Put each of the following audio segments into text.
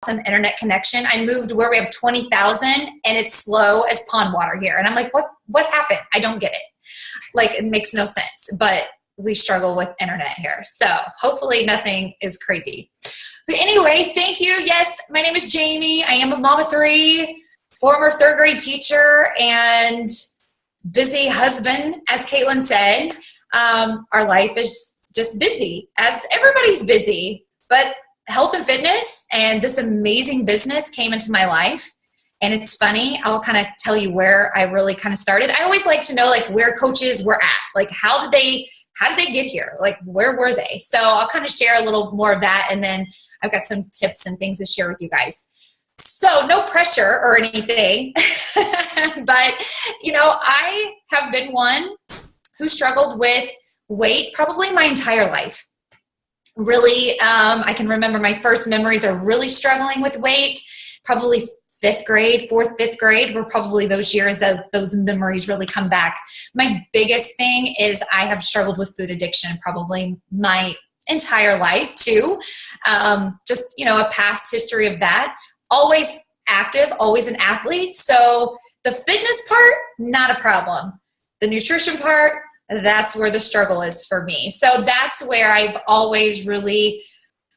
awesome internet connection. I moved where we have 20,000 and it's slow as pond water here. And I'm like, what happened? I don't get it. Like, it makes no sense, but we struggle with internet here. So hopefully nothing is crazy. But anyway, thank you. Yes, my name is Jayme. I am a mom of 3, former 3rd grade teacher, and busy husband, as Caitlin said. Our life is just busy, as everybody's busy, but health and fitness and this amazing business came into my life. And it's funny, I'll kind of tell you where I really kind of started. I always like to know like where coaches were at, like how did they get here? Like where were they? So I'll kind of share a little more of that. And then I've got some tips and things to share with you guys. So no pressure or anything, but I have been one who struggled with weight probably my entire life. Really, I can remember my first memories are really struggling with weight, probably 5th grade, 4th, 5th grade were probably those years that those memories really come back. My biggest thing is I have struggled with food addiction probably my entire life too. Just, a past history of that. Always active, always an athlete. So the fitness part, not a problem. The nutrition part, that's where the struggle is for me. So that's where I've always really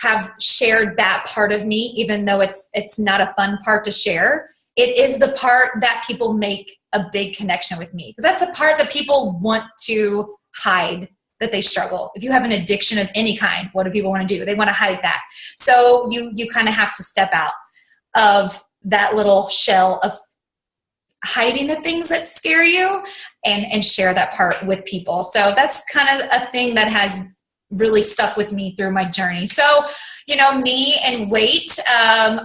have shared that part of me, even though it's not a fun part to share. It is the part that people make a big connection with me, because that's the part that people want to hide, that they struggle. If you have an addiction of any kind, what do people want to do? They want to hide that. So you kind of have to step out of that little shell of hiding the things that scare you and share that part with people. So that's kind of a thing that has really stuck with me through my journey. So, me and weight,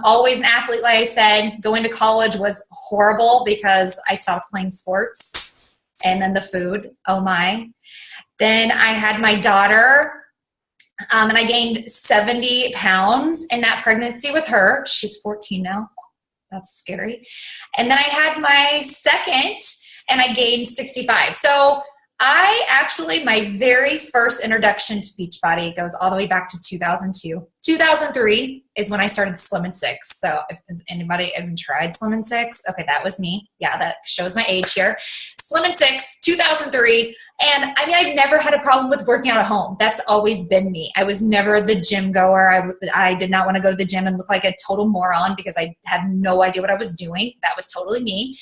always an athlete, like I said. Going to college was horrible because I stopped playing sports, and then the food, oh my. Then I had my daughter, and I gained 70 pounds in that pregnancy with her. She's 14 now. That's scary. And then I had my second and I gained 65. So my very first introduction to Beachbody goes all the way back to 2002. 2003 is when I started Slim and Six. So has anybody even tried Slim and Six? Okay, that was me. Yeah, that shows my age here. Slim and Six, 2003. And I've never had a problem with working out at home. That's always been me. I was never the gym goer. I did not want to go to the gym and look like a total moron because I had no idea what I was doing. That was totally me.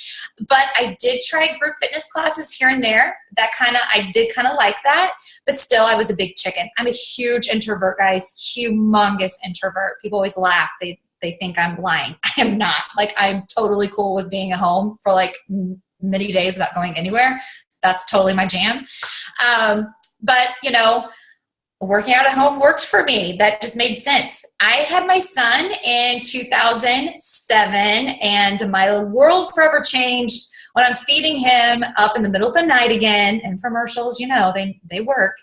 But I did try group fitness classes here and there. I did kind of like that. But still, I was a big chicken. I'm a huge introvert, guys. Humongous introvert. People always laugh. They think I'm lying. I am not. Like, I'm totally cool with being at home for like many days without going anywhere. That's totally my jam. But, working out at home worked for me. That just made sense. I had my son in 2007, and my world forever changed when I'm feeding him up in the middle of the night again. Infomercials, they work.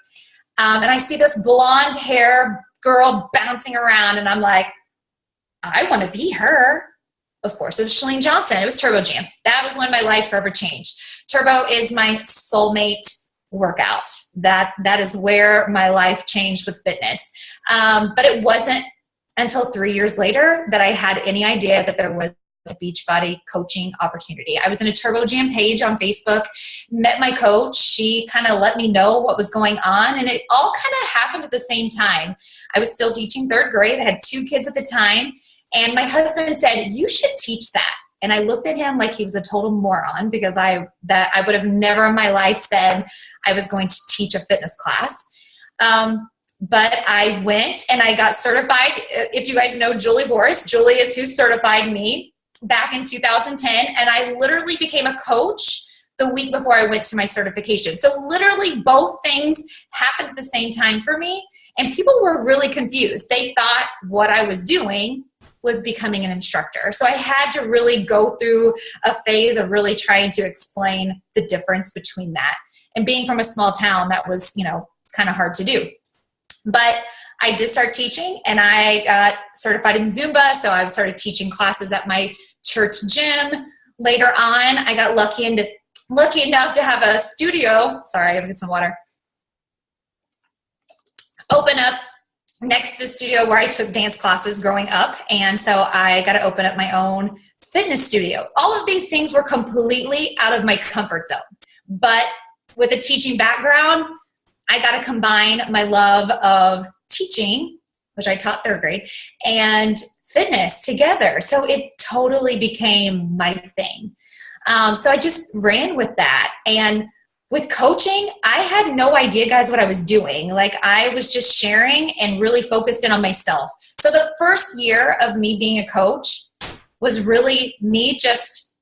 And I see this blonde hair girl bouncing around, and I'm like, I want to be her. Of course, it was Chalene Johnson. It was Turbo Jam. That was when my life forever changed. Turbo is my soulmate workout. That is where my life changed with fitness. But it wasn't until 3 years later that I had any idea that there was a Beachbody coaching opportunity. I was in a Turbo Jam page on Facebook, met my coach. She kind of let me know what was going on, and it all kind of happened at the same time. I was still teaching 3rd grade. I had 2 kids at the time, and my husband said, "You should teach that." And I looked at him like he was a total moron, because I would have never in my life said I was going to teach a fitness class. But I went and I got certified. If you guys know Julie Voris, Julie is who certified me back in 2010. And I literally became a coach the week before I went to my certification. So literally both things happened at the same time for me. And people were really confused. They thought what I was doing was becoming an instructor. So I had to really go through a phase of really trying to explain the difference between that. And being from a small town, that was, kind of hard to do. But I did start teaching, and I got certified in Zumba. So I started teaching classes at my church gym. Later on, I got lucky enough to have a studio. Sorry, I'm getting some water. Open up next to the studio where I took dance classes growing up. And so I got to open up my own fitness studio. All of these things were completely out of my comfort zone. But with a teaching background, I got to combine my love of teaching, which I taught third grade, and fitness together. So it totally became my thing. So I just ran with that. And with coaching, I had no idea, guys, what I was doing. Like, I was just sharing and really focused in on myself. So the first year of me being a coach was really me just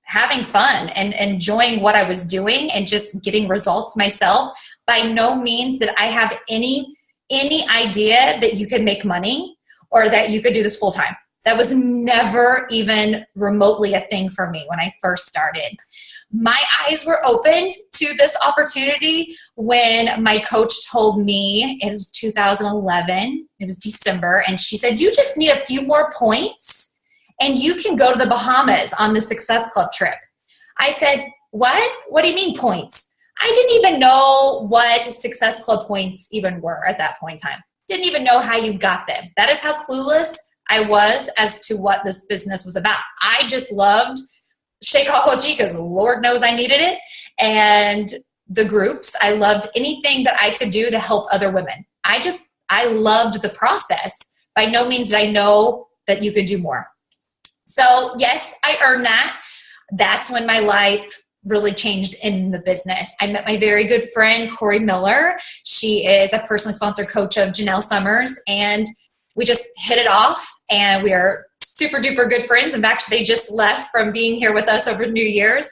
having fun and enjoying what I was doing and just getting results myself. By no means did I have any idea that you could make money or that you could do this full time. That was never even remotely a thing for me when I first started. My eyes were opened to this opportunity when my coach told me, it was 2011, it was December, and she said, you just need a few more points and you can go to the Bahamas on the Success Club trip. I said, what? What do you mean points? I didn't even know what Success Club points even were at that point in time. Didn't even know how you got them. That is how clueless I was as to what this business was about. I just loved Shakeology because Lord knows I needed it. And the groups, I loved anything that I could do to help other women. I loved the process. By no means did I know that you could do more. So yes, I earned that. That's when my life really changed in the business. I met my very good friend, Corey Miller. She is a personally sponsored coach of Janelle Summers, and we just hit it off, and we are super duper good friends. In fact, they just left from being here with us over New Year's.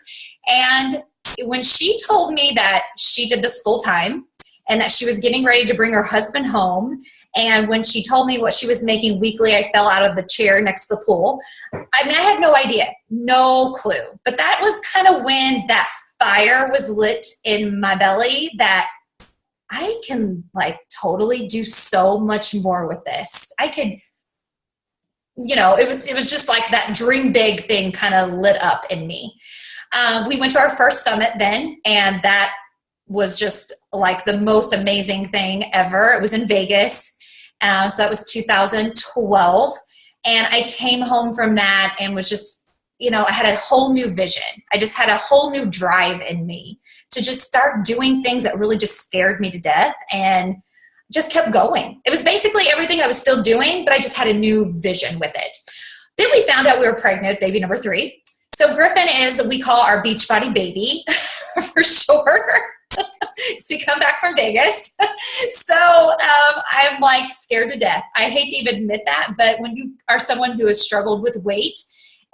And when she told me that she did this full time and that she was getting ready to bring her husband home, and when she told me what she was making weekly, I fell out of the chair next to the pool. I mean, I had no idea, no clue. But that was kind of when that fire was lit in my belly that I can like totally do so much more with this. I could, it was just like that dream big thing kind of lit up in me. We went to our first summit then, and that was just like the most amazing thing ever. It was in Vegas. So that was 2012. And I came home from that and was just, I had a whole new vision. I just had a whole new drive in me to just start doing things that really just scared me to death and just kept going. It was basically everything I was still doing, but I just had a new vision with it. Then we found out we were pregnant, baby number 3. So Griffin is, we call our Beachbody baby for sure. So we come back from Vegas. So I'm like scared to death. I hate to even admit that, but when you are someone who has struggled with weight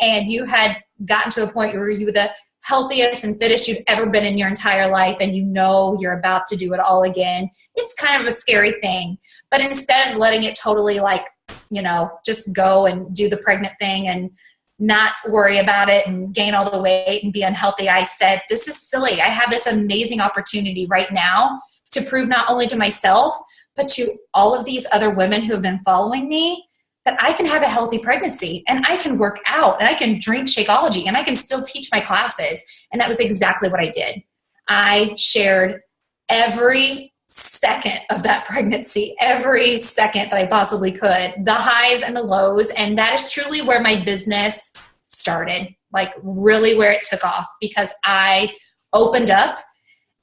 and you had gotten to a point where you were the healthiest and fittest you've ever been in your entire life, and you're about to do it all again, it's kind of a scary thing. But instead of letting it totally just go and do the pregnant thing and not worry about it and gain all the weight and be unhealthy, I said, this is silly. I have this amazing opportunity right now to prove not only to myself, but to all of these other women who have been following me that I can have a healthy pregnancy and I can work out and I can drink Shakeology and I can still teach my classes. And that was exactly what I did. I shared every second of that pregnancy, every second that I possibly could, the highs and the lows. And that is truly where my business started, like really where it took off, because I opened up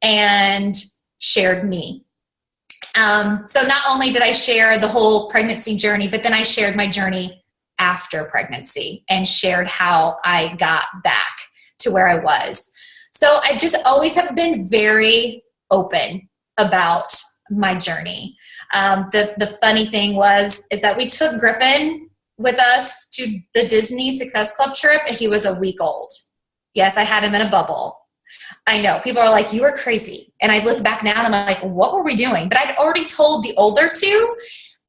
and shared me. So not only did I share the whole pregnancy journey, but then I shared my journey after pregnancy and shared how I got back to where I was. So I just always have been very open about my journey. The funny thing is that we took Griffin with us to the Disney Success Club trip, and he was a week old. Yes, I had him in a bubble. I know. People are like, you were crazy. And I look back now and I'm like, what were we doing? But I'd already told the older two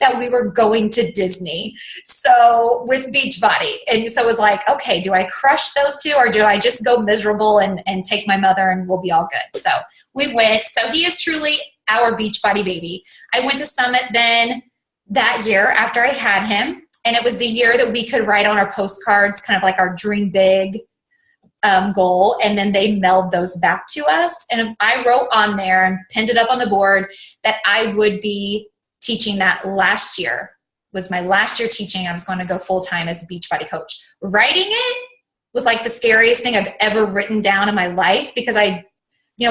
that we were going to Disney. So with Beachbody. And so it was like, okay, do I crush those two or do I just go miserable and take my mother and we'll be all good? So we went. So he is truly our Beachbody baby. I went to Summit then that year after I had him. And it was the year that we could write on our postcards, kind of like our dream big goal, and then they mailed those back to us. And I wrote on there and pinned it up on the board that I would be teaching that last year. Was my last year teaching. I was going to go full-time as a Beachbody coach. Writing it was like the scariest thing I've ever written down in my life, because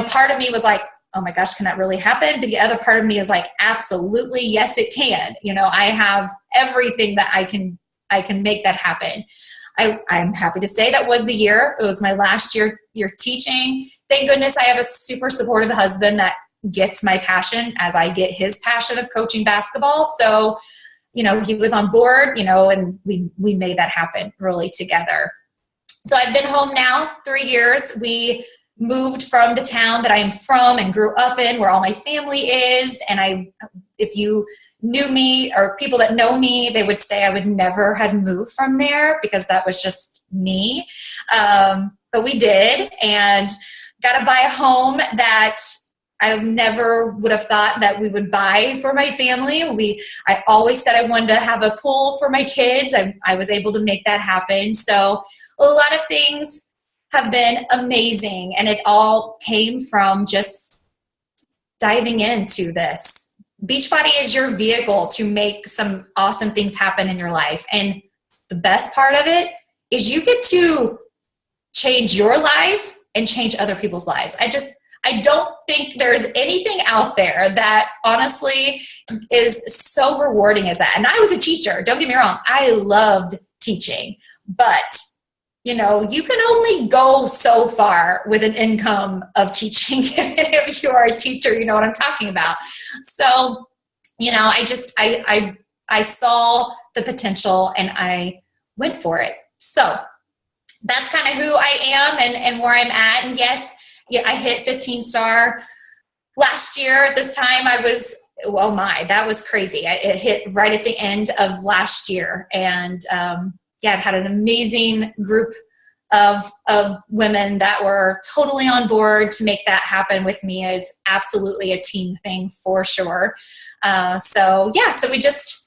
part of me was like, oh my gosh, can that really happen? But the other part of me is like, absolutely, yes, it can. I have everything that I can make that happen. I'm happy to say that was the year. It was my last year teaching. Thank goodness I have a super supportive husband that gets my passion as I get his passion of coaching basketball. So, he was on board, and we made that happen really together. So I've been home now 3 years. We moved from the town that I am from and grew up in, where all my family is. And if you knew me, or people that know me, they would say I would never have moved from there, because that was just me. But we did, and got to buy a home that I never would have thought that we would buy for my family. I always said I wanted to have a pool for my kids. I was able to make that happen. So a lot of things have been amazing, and it all came from just diving into this. Beachbody is your vehicle to make some awesome things happen in your life. And the best part of it is you get to change your life and change other people's lives. I don't think there's anything out there that honestly is so rewarding as that. And I was a teacher. Don't get me wrong. I loved teaching, but you can only go so far with an income of teaching if you are a teacher, you know what I'm talking about. So, I saw the potential and I went for it. So that's kind of who I am and where I'm at. And yes, I hit 15-star last year. This time that was crazy. It hit right at the end of last year. And I've had an amazing group of women that were totally on board to make that happen with me. Is absolutely a team thing for sure. So we just,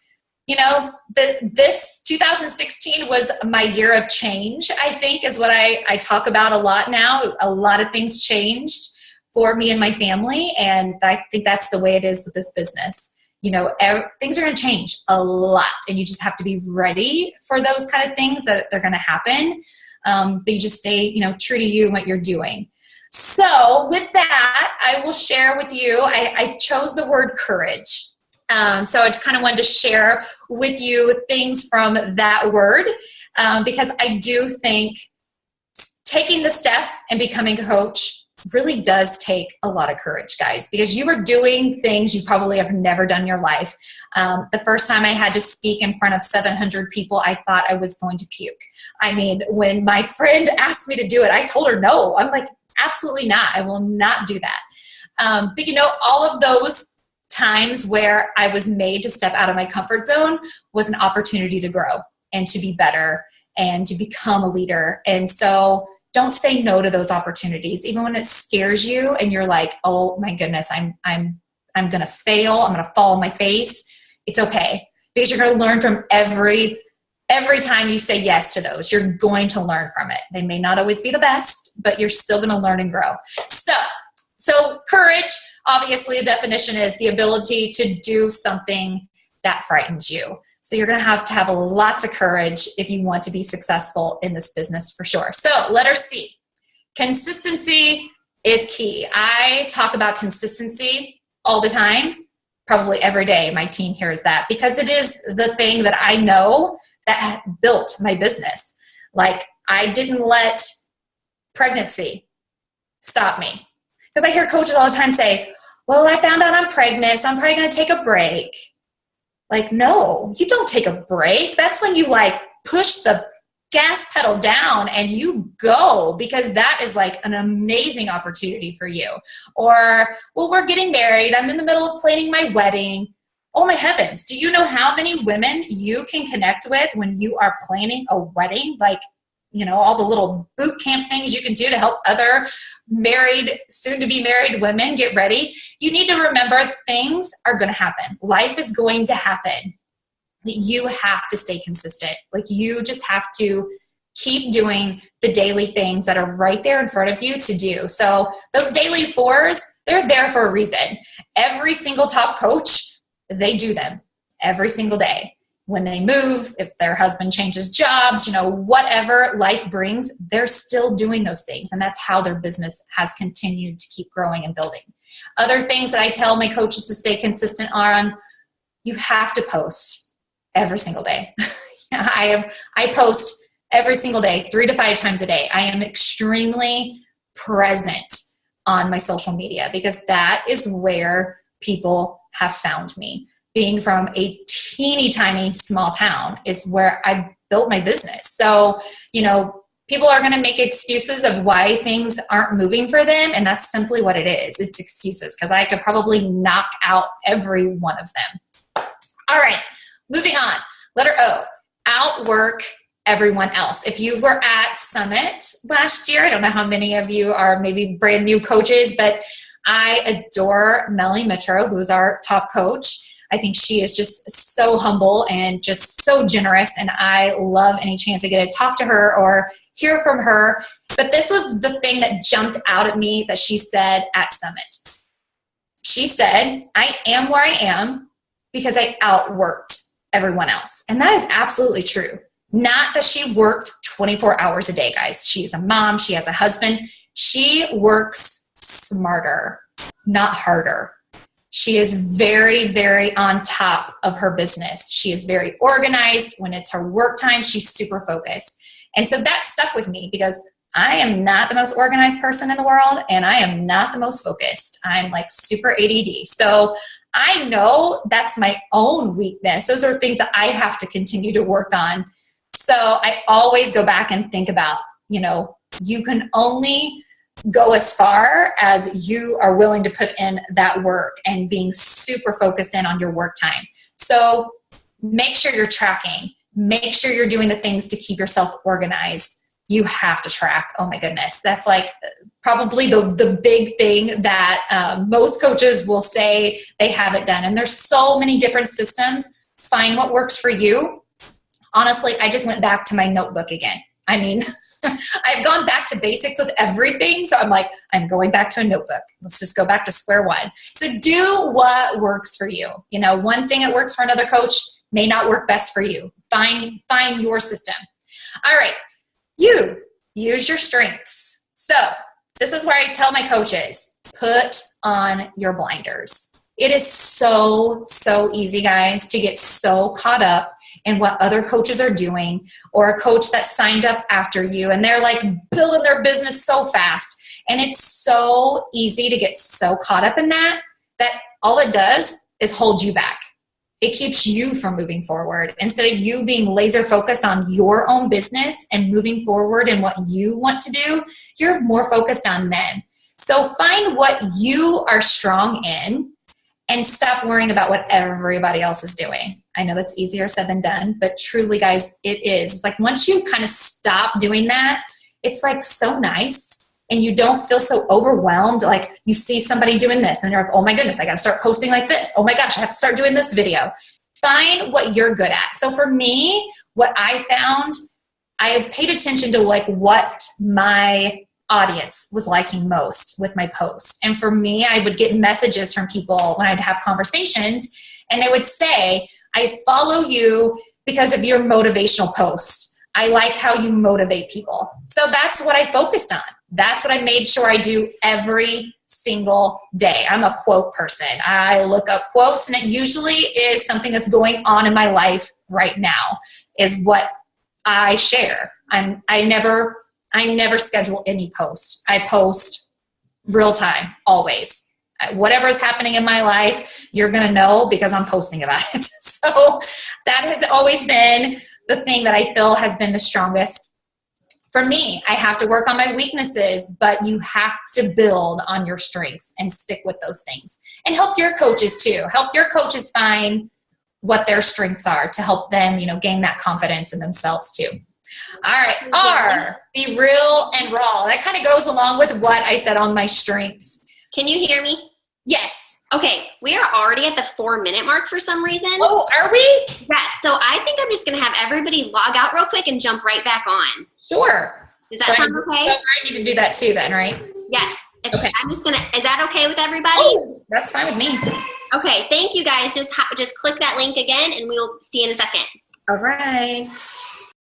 this 2016 was my year of change, I think, is what I talk about a lot now. A lot of things changed for me and my family. And I think that's the way it is with this business. Things are going to change a lot, and you just have to be ready for those kind of things that they're going to happen. But you just stay, true to you and what you're doing. So with that, I will share with you, I chose the word courage. So I just kind of wanted to share with you things from that word, because I do think taking the step and becoming a coach really does take a lot of courage, guys, because you are doing things you probably have never done in your life. The first time I had to speak in front of 700 people, I thought I was going to puke. I mean, when my friend asked me to do it, I told her no. I'm like, absolutely not. I will not do that. But all of those times where I was made to step out of my comfort zone was an opportunity to grow and to be better and to become a leader. And so don't say no to those opportunities, even when it scares you and you're like, oh my goodness, I'm going to fail. I'm going to fall on my face. It's okay, because you're going to learn from every time you say yes to those. You're going to learn from it. They may not always be the best, but you're still going to learn and grow. So courage, obviously a definition is the ability to do something that frightens you. So you're going to have lots of courage if you want to be successful in this business for sure. So letter C, consistency is key. I talk about consistency all the time, probably every day. My team hears that, because it is the thing that I know that built my business. Like, I didn't let pregnancy stop me, because I hear coaches all the time say, well, I found out I'm pregnant, so I'm probably going to take a break. Like, no, you don't take a break. That's when you push the gas pedal down and you go, because that is an amazing opportunity for you. Or, well, we're getting married. I'm in the middle of planning my wedding. Oh my heavens. Do you know how many women you can connect with when you are planning a wedding? All the little boot camp things you can do to help other soon to be married women get ready. You need to remember, things are going to happen. Life is going to happen. You have to stay consistent. You just have to keep doing the daily things that are right there in front of you to do. So those daily 4s, they're there for a reason. Every single top coach they do them every single day. When they move, if their husband changes jobs, whatever life brings, they're still doing those things. And that's how their business has continued to keep growing and building. Other things that I tell my coaches to stay consistent on, you have to post every single day. I post every single day, 3 to 5 times a day. I am extremely present on my social media because that is where people have found me. Being from a teeny tiny small town is where I built my business. So, people are going to make excuses of why things aren't moving for them. And that's simply what it is. It's excuses, because I could probably knock out every one of them. All right, moving on. Letter O, outwork everyone else. If you were at Summit last year, I don't know how many of you are maybe brand new coaches, but I adore Melanie Mitro, who's our top coach. I think she is just so humble and just so generous, and I love any chance I get to talk to her or hear from her. But this was the thing that jumped out at me that she said at Summit. She said, I am where I am because I outworked everyone else. And that is absolutely true. Not that she worked 24 hours a day, guys. She's a mom. She has a husband. She works smarter, not harder. She is very, very on top of her business. She is very organized. When it's her work time, she's super focused. And so that stuck with me because I am not the most organized person in the world, and I am not the most focused. I'm like super ADD. So I know that's my own weakness. Those are things that I have to continue to work on. So I always go back and think about, you can only go as far as you are willing to put in that work and being super focused in on your work time. So make sure you're tracking. Make sure you're doing the things to keep yourself organized. You have to track. Oh my goodness. That's like probably the big thing that most coaches will say they haven't done. And there's so many different systems. Find what works for you. Honestly, I just went back to my notebook again. I've gone back to basics with everything. So I'm like, I'm going back to a notebook. Let's just go back to square one. So do what works for you. One thing that works for another coach may not work best for you. Find your system. All right. You use your strengths. So this is where I tell my coaches, put on your blinders. It is so easy, guys, to get so caught up in what other coaches are doing, or a coach that signed up after you and they're like building their business so fast. And it's so easy to get so caught up in that all it does is hold you back. It keeps you from moving forward. Instead of you being laser focused on your own business and moving forward and what you want to do, you're more focused on them. So find what you are strong in and stop worrying about what everybody else is doing. I know that's easier said than done, but truly, guys, it is. It's like once you kind of stop doing that, it's like so nice and you don't feel so overwhelmed. Like you see somebody doing this and you're like, oh my goodness, I got to start posting like this. Oh my gosh, I have to start doing this video. Find what you're good at. So for me, what I found, I paid attention to like what my audience was liking most with my post. And for me, I would get messages from people when I'd have conversations and they would say, I follow you because of your motivational posts. I like how you motivate people. So that's what I focused on. That's what I made sure I do every single day. I'm a quote person. I look up quotes, and it usually is something that's going on in my life right now is what I share. I never schedule any post. I post real time, always. Whatever is happening in my life, you're going to know because I'm posting about it. So that has always been the thing that I feel has been the strongest. For me, I have to work on my weaknesses, but you have to build on your strengths and stick with those things. And help your coaches too. Help your coaches find what their strengths are to help them, gain that confidence in themselves too. All right, R, be real and raw. That kind of goes along with what I said on my strengths. Can you hear me? Yes. Okay, we are already at the 4-minute mark for some reason. Oh, are we? Yes, so I think I'm just going to have everybody log out real quick and jump right back on. Sure. Does that sound okay? So I need to do that too then, right? Yes. Okay. I'm just going to, is that okay with everybody? Oh, that's fine with me. Okay, thank you guys. Just click that link again and we'll see you in a second. All right.